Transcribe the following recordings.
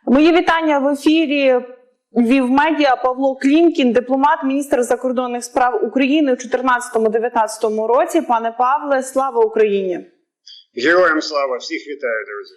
Мої вітання в ефірі Львів Медіа. Павло Клімкін, дипломат, міністр закордонних справ України у 2014-2019 році. Пане Павле, слава Україні! Героям слава! Всіх вітаю, друзі!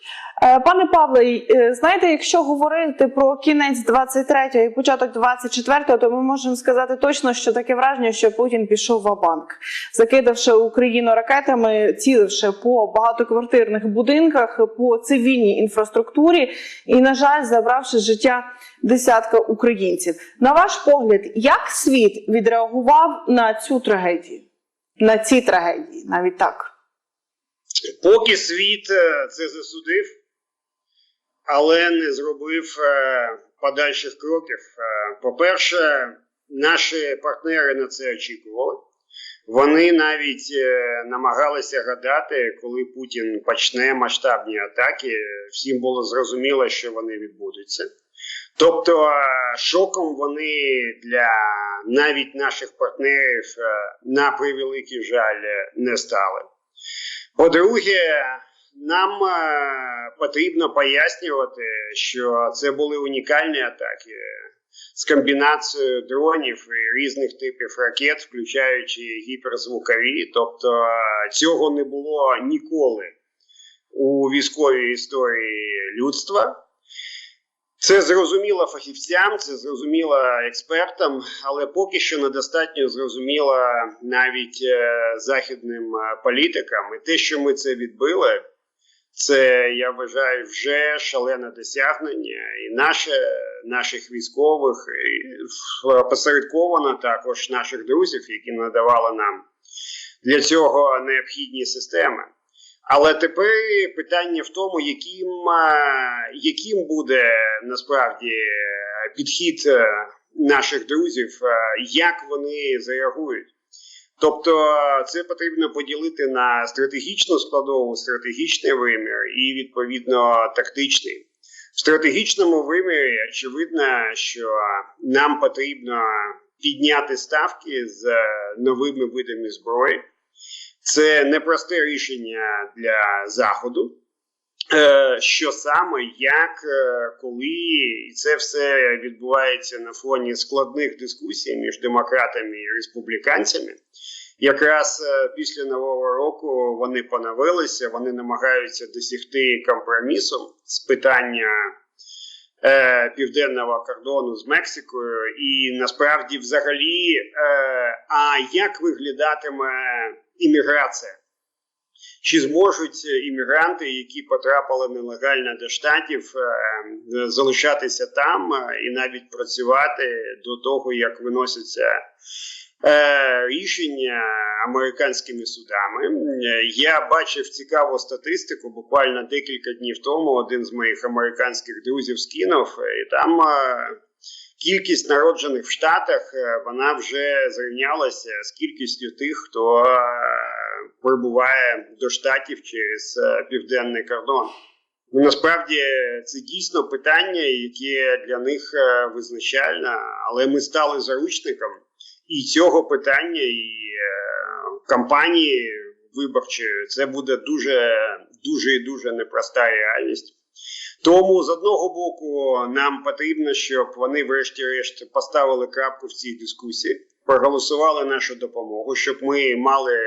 Пане Павле, знаєте, якщо говорити про кінець 23-го і початок 24-го, то ми можемо сказати точно, що таке враження, що Путін пішов ва-банк, закидавши Україну ракетами, ціливши по багатоквартирних будинках, по цивільній інфраструктурі і, на жаль, забравши життя десятка українців. На ваш погляд, як світ відреагував на цю трагедію? На ці трагедії, навіть так? Поки світ це засудив, але не зробив подальших кроків. По-перше, наші партнери на це очікували. Вони навіть намагалися гадати, коли Путін почне масштабні атаки. Всім було зрозуміло, що вони відбудуться. Тобто шоком вони для навіть наших партнерів, на превеликий жаль, не стали. По-друге, нам потрібно пояснювати, що це були унікальні атаки з комбінацією дронів і різних типів ракет, включаючи гіперзвукові. Тобто цього не було ніколи у військовій історії людства. Це зрозуміло фахівцям, це зрозуміло експертам, але поки що недостатньо зрозуміло навіть західним політикам. І те, що ми це відбили, це, я вважаю, вже шалене досягнення. І наших військових, і посередковано також наших друзів, які надавали нам для цього необхідні системи. Але тепер питання в тому, яким буде насправді підхід наших друзів, як вони зареагують. Тобто це потрібно поділити на стратегічну складову, стратегічний вимір і, відповідно, тактичний. В стратегічному вимірі очевидно, що нам потрібно підняти ставки з новими видами зброї. Це непросте рішення для Заходу, що саме, як, коли, і це все відбувається на фоні складних дискусій між демократами і республіканцями. Якраз після Нового року вони поновилися, вони намагаються досягти компромісу з питання південного кордону з Мексикою. І насправді взагалі, як виглядатиме імміграція? Чи зможуть іммігранти, які потрапили нелегально до Штатів, залишатися там і навіть працювати до того, як виносяться рішення американськими судами? Я бачив цікаву статистику, буквально декілька днів тому один з моїх американських друзів скинув, і там кількість народжених в Штатах, вона вже зрівнялася з кількістю тих, хто прибуває до Штатів через південний кордон. Насправді це дійсно питання, яке для них визначальне, але ми стали заручником і цього питання, і кампанії виборчої. Це буде дуже непроста реальність. Тому, з одного боку, нам потрібно, щоб вони врешті-решт поставили крапку в цій дискусії, проголосували нашу допомогу, щоб ми мали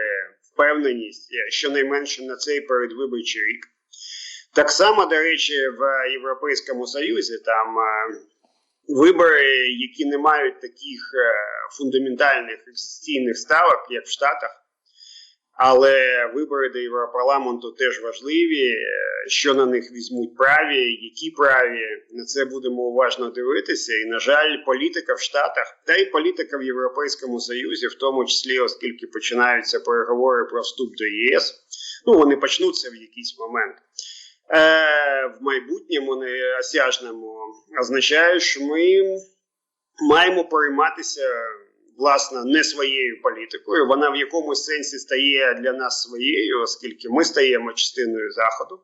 впевненість, щонайменше на цей передвиборчий рік. Так само, до речі, в Європейському Союзі там вибори, які не мають таких фундаментальних екзистенційних ставок, як в Штатах, але вибори до Європарламенту теж важливі, що на них візьмуть праві, які праві, на це будемо уважно дивитися. І, на жаль, політика в Штатах, та й політика в Європейському Союзі, в тому числі, оскільки починаються переговори про вступ до ЄС, вони почнуться в якийсь момент, в майбутньому неосяжному, означає, що ми маємо перейматися, власне, не своєю політикою. Вона в якомусь сенсі стає для нас своєю, оскільки ми стаємо частиною Заходу.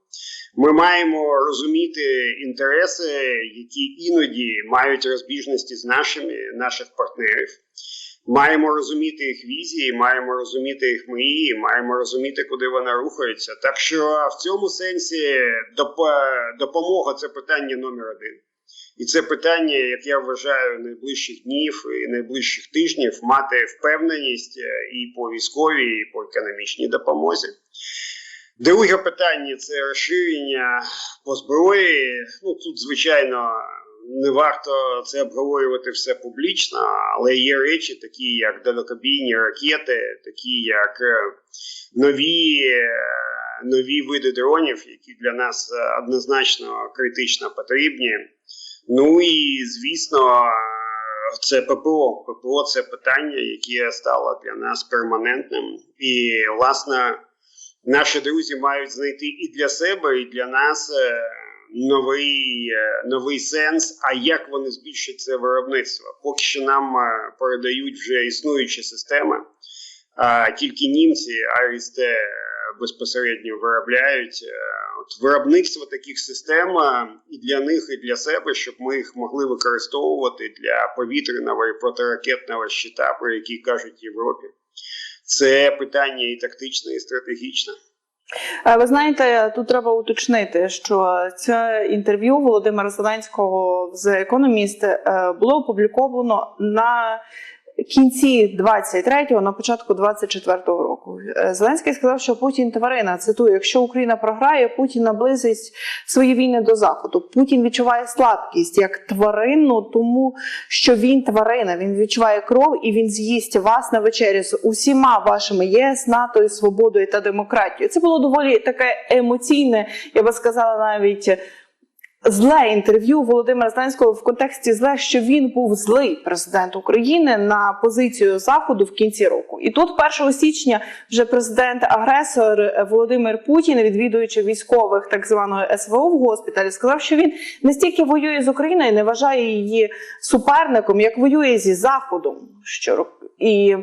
Ми маємо розуміти інтереси, які іноді мають розбіжності з наших партнерів. Маємо розуміти їх візії, маємо розуміти їх мрії, маємо розуміти, куди вони рухаються. Так що в цьому сенсі допомога – це питання номер один. І це питання, як я вважаю, найближчих днів і найближчих тижнів мати впевненість і по військовій, і по економічній допомозі. Друге питання – це розширення по зброї. Тут, звичайно, не варто це обговорювати все публічно, але є речі, такі як далекобійні ракети, такі як нові види дронів, які для нас однозначно критично потрібні. Ну і, звісно, це ППО. ППО – це питання, яке стало для нас перманентним. І, власне, наші друзі мають знайти і для себе, і для нас новий сенс, а як вони збільшать це виробництво. Поки що нам передають вже існуючі системи, тільки німці АРСТ безпосередньо виробляють. Виробництво таких систем і для них, і для себе, щоб ми їх могли використовувати для повітряного і протиракетного щита, про які кажуть в Європі. Це питання і тактичне, і стратегічне. Ви знаєте, тут треба уточнити, що це інтерв'ю Володимира Зеленського з «Економіст» було опубліковано на кінці 23-го, на початку 24-го року. Зеленський сказав, що Путін тварина, цитую, якщо Україна програє, Путін наблизить свої війни до Заходу. Путін відчуває слабкість як тварину, тому що він тварина, він відчуває кров і він з'їсть вас на вечері з усіма вашими ЄС, НАТО, і свободою та демократією. Це було доволі таке емоційне, я би сказала навіть, зле інтерв'ю Володимира Зеленського в контексті зле, що він був злий президент України на позицію Заходу в кінці року. І тут 1 січня вже президент-агресор Володимир Путін, відвідуючи військових так званого СВО в госпіталі, сказав, що він не стільки воює з Україною, не вважає її суперником, як воює зі Заходом щороку. І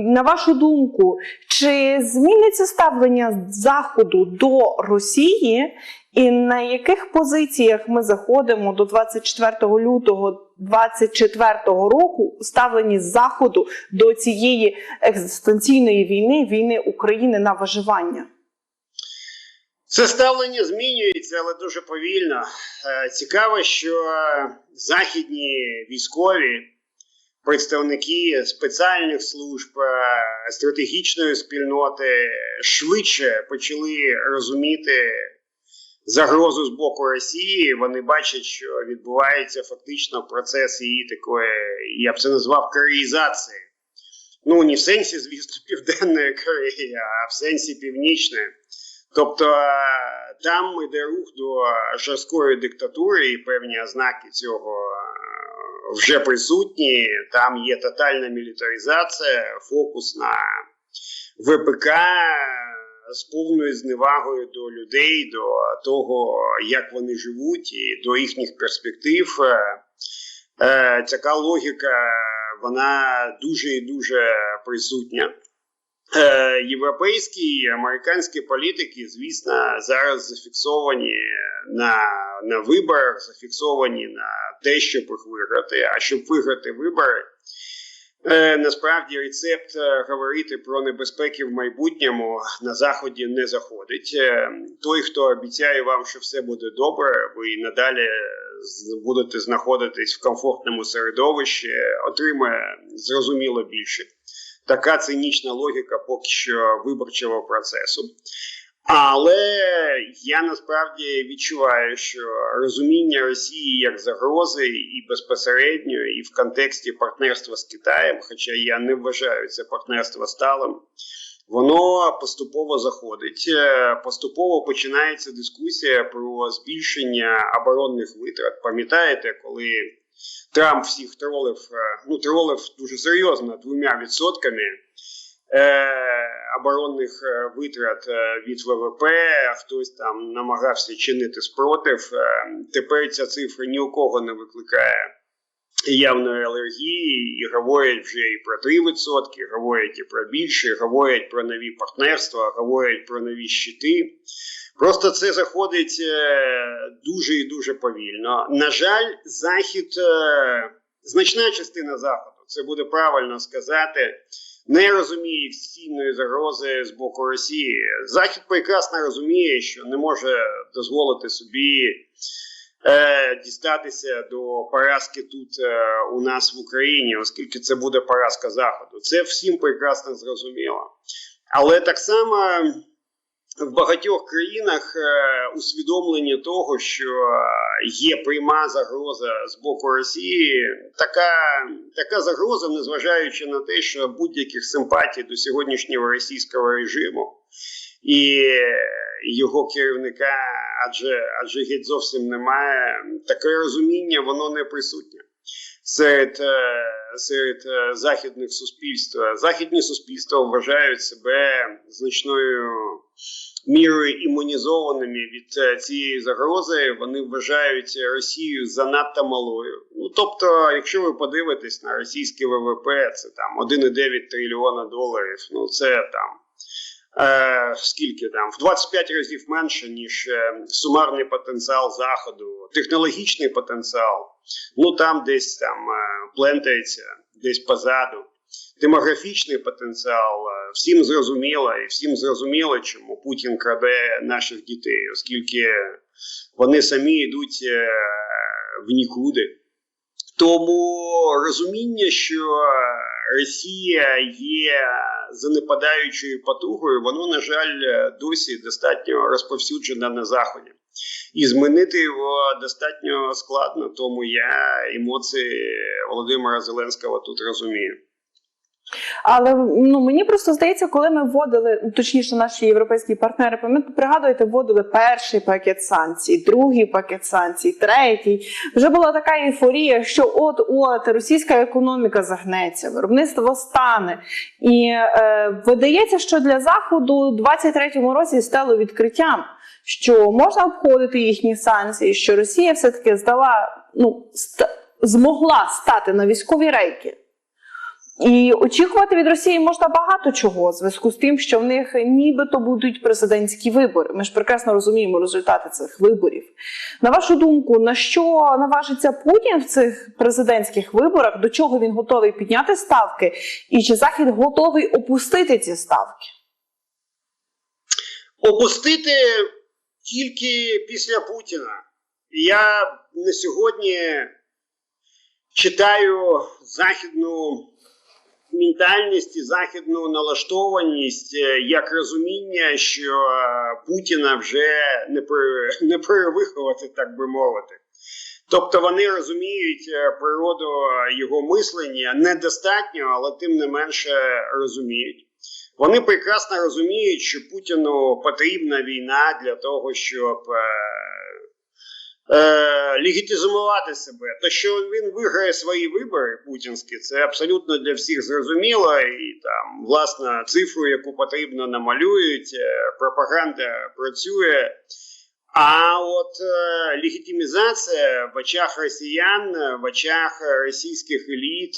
на вашу думку, чи зміниться ставлення Заходу до Росії, і на яких позиціях ми заходимо до 24 лютого 2024 року у ставленні Заходу до цієї екзистенційної війни, війни України на виживання? Це ставлення змінюється, але дуже повільно. Цікаво, що західні військові, представники спеціальних служб, стратегічної спільноти швидше почали розуміти загрозу з боку Росії. Вони бачать, що відбувається фактично процес її такої, я б це назвав, кореїзації. Не в сенсі, звісно, Південної Кореї, а в сенсі Північної. Тобто там йде рух до жорсткої диктатури, і певні ознаки цього вже присутні. Там є тотальна мілітаризація, фокус на ВПК з повною зневагою до людей, до того, як вони живуть, і до їхніх перспектив. Така логіка, вона дуже і дуже присутня. Європейські і американські політики, звісно, зараз зафіксовані на виборах, зафіксовані на те, щоб їх виграти. А щоб виграти вибори, насправді рецепт говорити про небезпеки в майбутньому на Заході не заходить. Той, хто обіцяє вам, що все буде добре, ви і надалі будете знаходитись в комфортному середовищі, отримає зрозуміло більше. Така цинічна логіка поки що виборчого процесу. Але я насправді відчуваю, що розуміння Росії як загрози і безпосередньо, і в контексті партнерства з Китаєм, хоча я не вважаю це партнерство сталим, воно поступово заходить. Поступово починається дискусія про збільшення оборонних витрат. Пам'ятаєте, коли Трамп всіх тролив дуже серйозно 2% оборонних витрат від ВВП, хтось там намагався чинити спротив. Тепер ця цифра ні у кого не викликає явної алергії, і говорять вже і про 3%, говорять і про більше, говорять про нові партнерства, говорять про нові щити. Просто це заходить дуже і дуже повільно. На жаль, Захід, значна частина Заходу, це буде правильно сказати, не розуміє інвестиційної загрози з боку Росії. Захід прекрасно розуміє, що не може дозволити собі дістатися до поразки тут у нас в Україні, оскільки це буде поразка Заходу. Це всім прекрасно зрозуміло. Але так само в багатьох країнах усвідомлення того, що є пряма загроза з боку Росії, така загроза, незважаючи на те, що будь-яких симпатій до сьогоднішнього російського режиму і його керівника, адже геть зовсім немає, таке розуміння, воно не присутнє серед західних суспільств. Західні суспільства вважають себе значною мірою імунізованими від цієї загрози. Вони вважають Росію занадто малою. Ну, тобто, якщо ви подивитесь на російське ВВП, це там 1,9 трильйона доларів, ну це там скільки там, в 25 разів менше, ніж сумарний потенціал Заходу, технологічний потенціал, ну там десь там плентається, десь позаду. Демографічний потенціал всім зрозуміло, і всім зрозуміло, чому Путін краде наших дітей, оскільки вони самі йдуть в нікуди. Тому розуміння, що Росія є занепадаючою потугою, воно, на жаль, досі достатньо розповсюджено на Заході. І змінити його достатньо складно, тому я емоції Володимира Зеленського тут розумію. Але мені просто здається, коли ми вводили, точніше наші європейські партнери, пригадуєте, вводили перший пакет санкцій, другий пакет санкцій, третій. Вже була така ейфорія, що от російська економіка загнеться, виробництво стане. І видається, що для Заходу у 23-му році стало відкриттям, що можна обходити їхні санкції, що Росія все-таки змогла стати на військові рейки. І очікувати від Росії можна багато чого, в зв'язку з тим, що в них нібито будуть президентські вибори. Ми ж прекрасно розуміємо результати цих виборів. На вашу думку, на що наважиться Путін в цих президентських виборах, до чого він готовий підняти ставки, і чи Захід готовий опустити ці ставки? Опустити тільки після Путіна. Я на сьогодні читаю західну ментальність і західну налаштованість як розуміння, що Путіна вже не перевиховати, так би мовити. Тобто вони розуміють природу його мислення недостатньо, але тим не менше розуміють. Вони прекрасно розуміють, що Путіну потрібна війна для того, щоб легітимувати себе. То, що він виграє свої вибори путінські, це абсолютно для всіх зрозуміло. І там, власне, цифру, яку потрібно, намалюють, пропаганда працює. А от легітимізація в очах росіян, в очах російських еліт,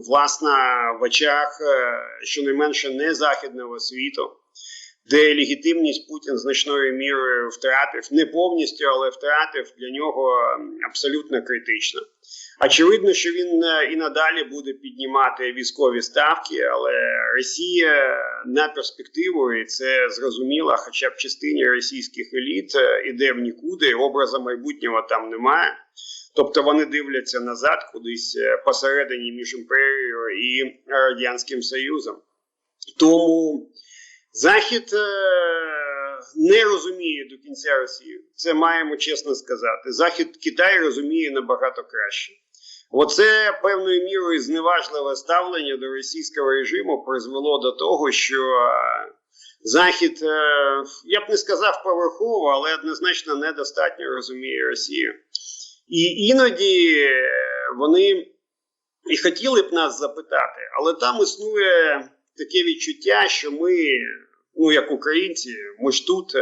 власне, в очах, щонайменше, не західного світу, де легітимність Путін значною мірою втратив, не повністю, але втратив, для нього абсолютно критично. Очевидно, що він і надалі буде піднімати військові ставки, але Росія на перспективу, і це зрозуміло, хоча б частині російських еліт, іде в нікуди, образу майбутнього там немає. Тобто вони дивляться назад, кудись посередині між імперією і Радянським Союзом. Тому Захід не розуміє до кінця Росію. Це маємо чесно сказати. Захід Китай розуміє набагато краще. Оце певною мірою зневажливе ставлення до російського режиму призвело до того, що Захід, я б не сказав поверхово, але однозначно недостатньо розуміє Росію. І іноді вони і хотіли б нас запитати, але там існує таке відчуття, що ми, як українці, ми ж тут,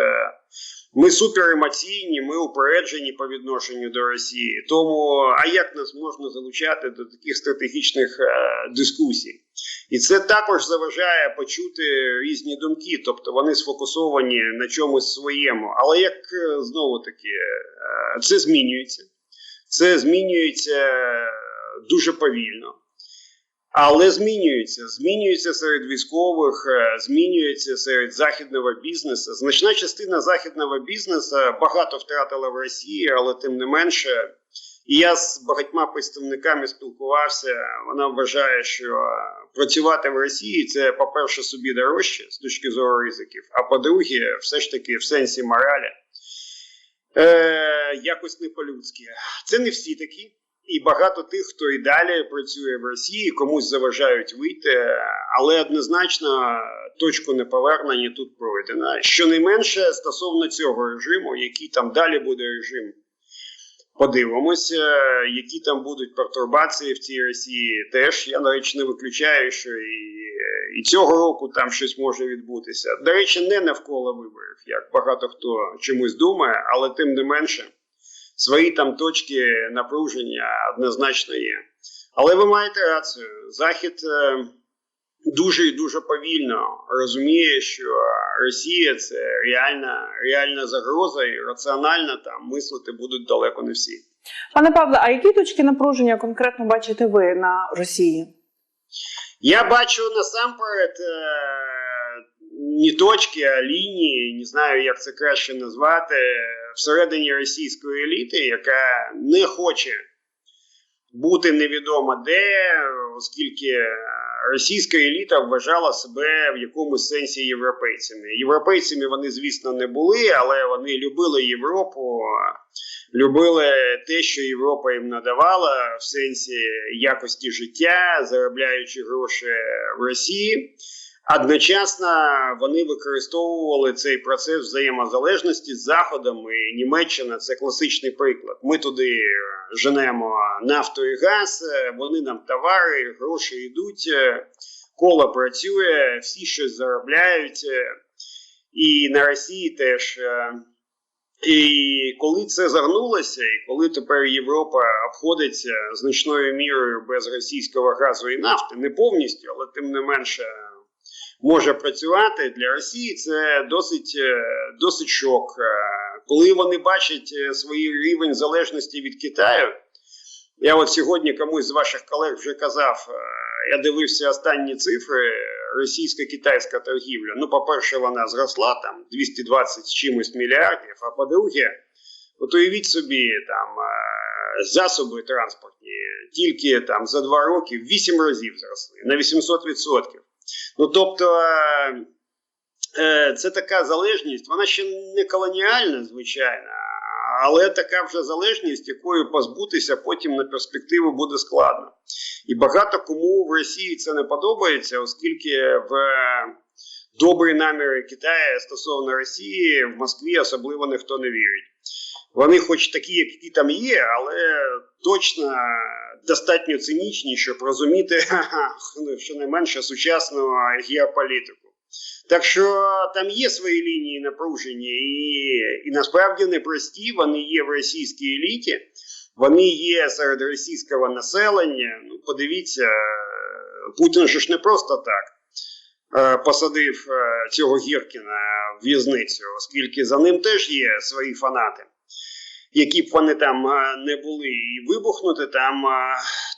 ми суперемоційні, ми упереджені по відношенню до Росії. Тому, а як нас можна залучати до таких стратегічних дискусій? І це також заважає почути різні думки, тобто вони сфокусовані на чомусь своєму. Але як, знову-таки, це змінюється. Це змінюється дуже повільно. Але змінюється серед військових, змінюється серед західного бізнесу. Значна частина західного бізнесу багато втратила в Росії, але тим не менше, і я з багатьма представниками спілкувався, вона вважає, що працювати в Росії – це, по-перше, собі дорожче з точки зору ризиків, а по-друге, все ж таки в сенсі моралі, якось не по-людськи. Це не всі такі. І багато тих, хто і далі працює в Росії, комусь заважають вийти, але однозначно точку неповернення тут пройдена. Щонайменше стосовно цього режиму, який там далі буде режим, подивимося, які там будуть пертурбації в цій Росії. Теж я, до речі, не виключаю, що і цього року там щось може відбутися. До речі, не навколо виборів, як багато хто чомусь думає, але тим не менше. Свої там точки напруження однозначно є. Але ви маєте рацію. Захід дуже і дуже повільно розуміє, що Росія – це реальна загроза, і раціонально там мислити будуть далеко не всі. Пане Павле, а які точки напруження конкретно бачите ви на Росії? Я бачу насамперед не точки, а лінії, не знаю, як це краще назвати, всередині російської еліти, яка не хоче бути невідомо де, оскільки російська еліта вважала себе в якомусь сенсі європейцями. Європейцями вони, звісно, не були, але вони любили Європу, любили те, що Європа їм надавала в сенсі якості життя, заробляючи гроші в Росії. Одночасно вони використовували цей процес взаємозалежності з Заходом, і Німеччина – це класичний приклад. Ми туди женемо нафту і газ, вони нам товари, гроші йдуть, коло працює, всі щось заробляють, і на Росії теж. І коли це загнулося, і коли тепер Європа обходиться значною мірою без російського газу і нафти, не повністю, але тим не менше може працювати, для Росії це досить шок. Коли вони бачать свій рівень залежності від Китаю, я от сьогодні комусь з ваших колег вже казав, я дивився останні цифри, російсько-китайська торгівля, ну, по-перше, вона зросла, там, 220 з чимось мільярдів, а по-друге, от уявіть собі, там, засоби транспортні тільки там за 2 роки в 8 разів зросли, на 800%. Ну, тобто, це така залежність, вона ще не колоніальна, звичайно, але така вже залежність, якою позбутися потім на перспективу буде складно. І багато кому в Росії це не подобається, оскільки в добрі наміри Китаю стосовно Росії в Москві особливо ніхто не вірить. Вони хоч такі, які там є, але точно достатньо цинічні, щоб розуміти, щонайменше, сучасну геополітику. Так що там є свої лінії напруження і насправді непрості, вони є в російській еліті, вони є серед російського населення. Ну, подивіться, Путін же ж не просто так посадив цього Гіркіна в в'язницю, оскільки за ним теж є свої фанати, які б вони там не були. І вибухнути там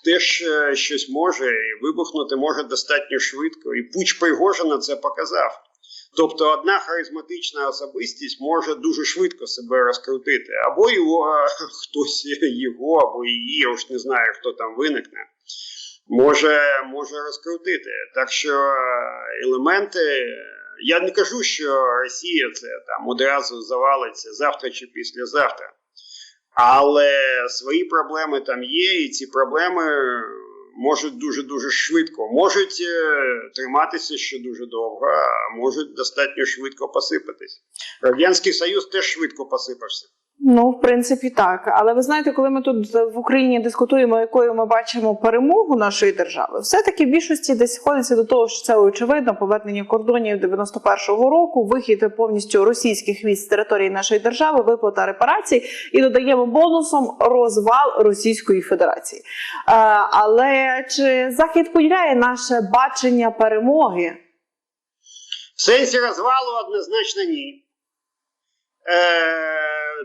теж щось може, і вибухнути може достатньо швидко. І путч Пригожина це показав. Тобто одна харизматична особистість може дуже швидко себе розкрутити. Або його, хтось його, або її, я ж не знаю, хто там виникне, може розкрутити. Так що елементи, я не кажу, що Росія це там одразу завалиться завтра чи післязавтра. Але свої проблеми там є, і ці проблеми можуть дуже-дуже швидко, можуть триматися ще дуже довго, а можуть достатньо швидко посипатись. Радянський Союз теж швидко посипався. Ну, в принципі, так. Але ви знаєте, коли ми тут в Україні дискутуємо, якою ми бачимо перемогу нашої держави, все-таки в більшості десь сходиться до того, що це очевидно, повернення кордонів 91-го року, вихід повністю російських військ з території нашої держави, виплата репарацій і додаємо бонусом розвал Російської Федерації. Але чи Захід поділяє наше бачення перемоги? В сенсі розвалу однозначно ні.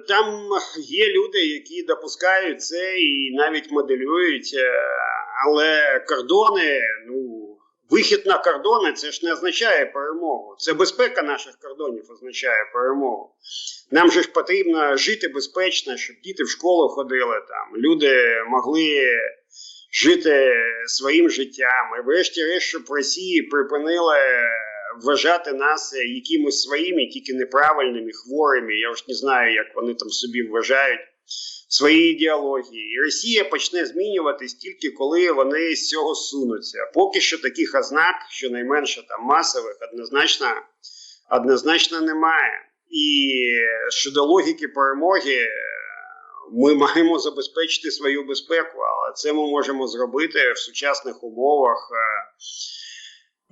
там є люди, які допускають це і навіть моделюють, але кордони, вихід на кордони, це ж не означає перемогу. Це безпека наших кордонів означає перемогу. Нам же ж потрібно жити безпечно, щоб діти в школу ходили, там, люди могли жити своїм життям. І врешті-решт, щоб в Росії припинили вважати нас якимось своїми, тільки неправильними, хворими. Я ж не знаю, як вони там собі вважають свої ідеології. І Росія почне змінюватись тільки коли вони з цього сунуться. Поки що таких ознак, щонайменше там масових, однозначно немає. І щодо логіки перемоги, ми маємо забезпечити свою безпеку, але це ми можемо зробити в сучасних умовах,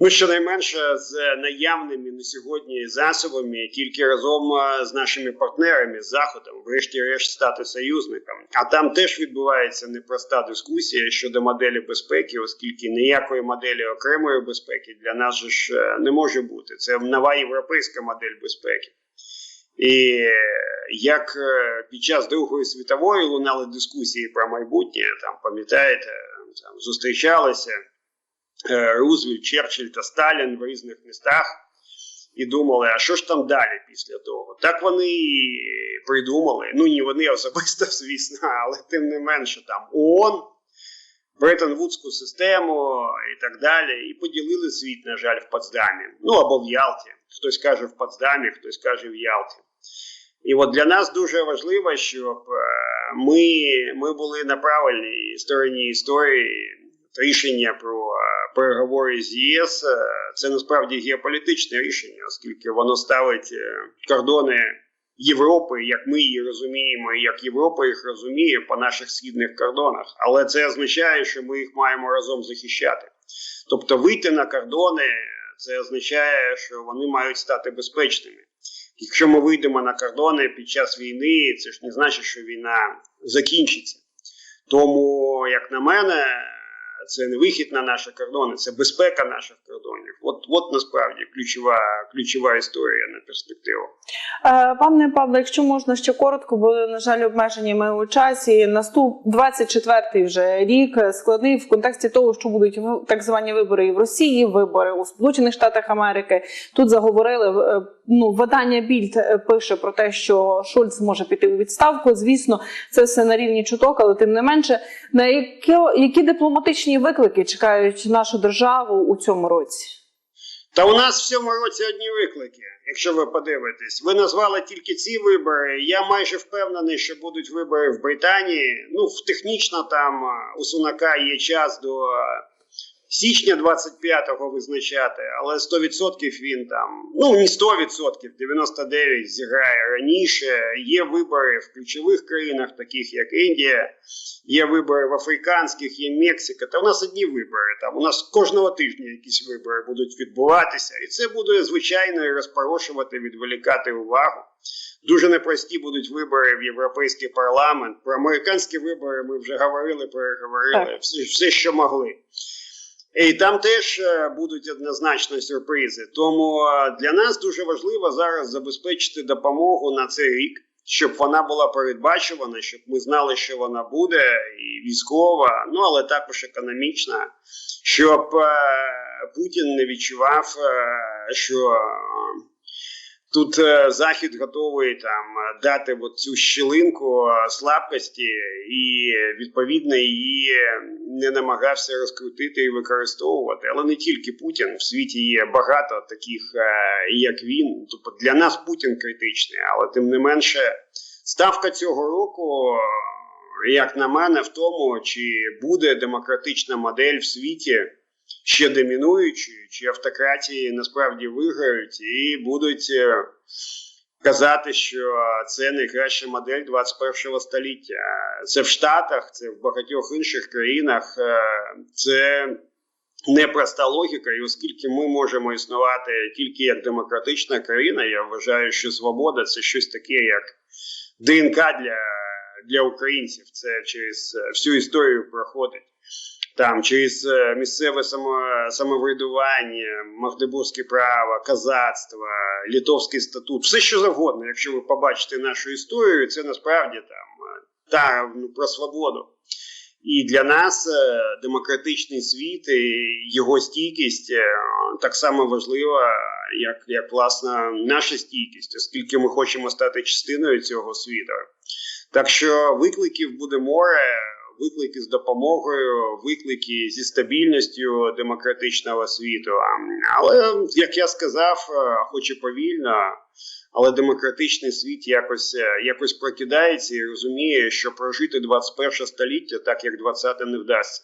щонайменше з наявними на сьогодні засобами, тільки разом з нашими партнерами, з Заходом, врешті-решт стати союзником. А там теж відбувається непроста дискусія щодо моделі безпеки, оскільки ніякої моделі окремої безпеки для нас же ж не може бути. Це нова європейська модель безпеки. І як під час Другої світової лунали дискусії про майбутнє, там, пам'ятаєте, там зустрічалися Рузвельт, Черчилль та Сталін в різних містах і думали, а що ж там далі після того? Так вони і придумали, не вони особисто, звісно, але тим не менше там ООН, Бреттон-Вудську систему і так далі, і поділили світ, на жаль, в Потсдамі, або в Ялті. Хтось каже в Потсдамі, хтось каже в Ялті. І от для нас дуже важливо, щоб ми були на правильній стороні історії. Рішення про переговори з ЄС – це насправді геополітичне рішення, оскільки воно ставить кордони Європи, як ми її розуміємо, і як Європа їх розуміє по наших східних кордонах. Але це означає, що ми їх маємо разом захищати. Тобто вийти на кордони – це означає, що вони мають стати безпечними. Якщо ми вийдемо на кордони під час війни, це ж не значить, що війна закінчиться. Тому, як на мене, це не вихід на наші кордони, це безпека наших кордонів. От насправді ключова історія на перспективу. Пане Павло, якщо можна ще коротко, бо, на жаль, обмежені ми у часі. 24-й вже рік складний в контексті того, що будуть так звані вибори і в Росії, вибори у Сполучених Штатах Америки. Тут заговорили, видання Більд пише про те, що Шольц може піти у відставку. Звісно, це все на рівні чуток, але тим не менше, на які дипломатичні виклики чекають нашу державу у цьому році? Та у нас в цьому році одні виклики, якщо ви подивитесь. Ви назвали тільки ці вибори. Я майже впевнений, що будуть вибори в Британії. Технічно там у Сунака є час до січня 25-го визначати, але 100% він там, не 100%, 99% зіграє раніше. Є вибори в ключових країнах, таких як Індія, є вибори в африканських, є Мексика. Та у нас одні вибори. Там у нас кожного тижня якісь вибори будуть відбуватися. І це буде, звичайно, і розпорошувати, відволікати увагу. Дуже непрості будуть вибори в Європейський парламент. Про американські вибори ми вже переговорили, все, що могли. І там теж будуть однозначно сюрпризи. Тому для нас дуже важливо зараз забезпечити допомогу на цей рік, щоб вона була передбачувана, щоб ми знали, що вона буде, і військова, але також економічна, щоб Путін не відчував, що тут Захід готовий там дати цю щілинку слабкості і, відповідно, її не намагався розкрутити і використовувати. Але не тільки Путін, в світі є багато таких, як він. Тобто для нас Путін критичний, але тим не менше ставка цього року, як на мене, в тому, чи буде демократична модель в світі ще домінуючою, чи автократії насправді виграють і будуть казати, що це найкраща модель 21-го століття. Це в Штатах, це в багатьох інших країнах, це непроста логіка, і оскільки ми можемо існувати тільки як демократична країна, я вважаю, що свобода – це щось таке, як ДНК для українців, це через всю історію проходить. там через місцеве самоврядування, магдебурзьке право, козацтво, литовський статут, все що завгодно. Якщо ви побачите нашу історію, це насправді про свободу. І для нас демократичний світ і його стійкість так само важлива, як власне наша стійкість, оскільки ми хочемо стати частиною цього світу. Так що викликів буде море, виклики з допомогою, виклики зі стабільністю демократичного світу. Але, як я сказав, хоч і повільно, але демократичний світ якось прокидається і розуміє, що прожити 21 століття так, як 20-те, не вдасться.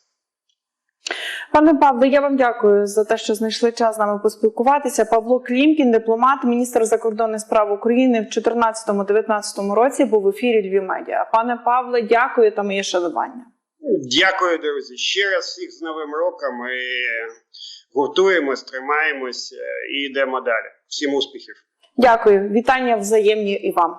Пане Павло, я вам дякую за те, що знайшли час з нами поспілкуватися. Павло Клімкін, дипломат, міністр закордонних справ України в 2014-2019 році, був в ефірі Львів Медіа. Пане Павле, дякую та моє шанування. Дякую, друзі. Ще раз всіх з Новим роком. Ми гуртуємось, тримаємось і йдемо далі. Всім успіхів. Дякую. Вітання взаємні і вам.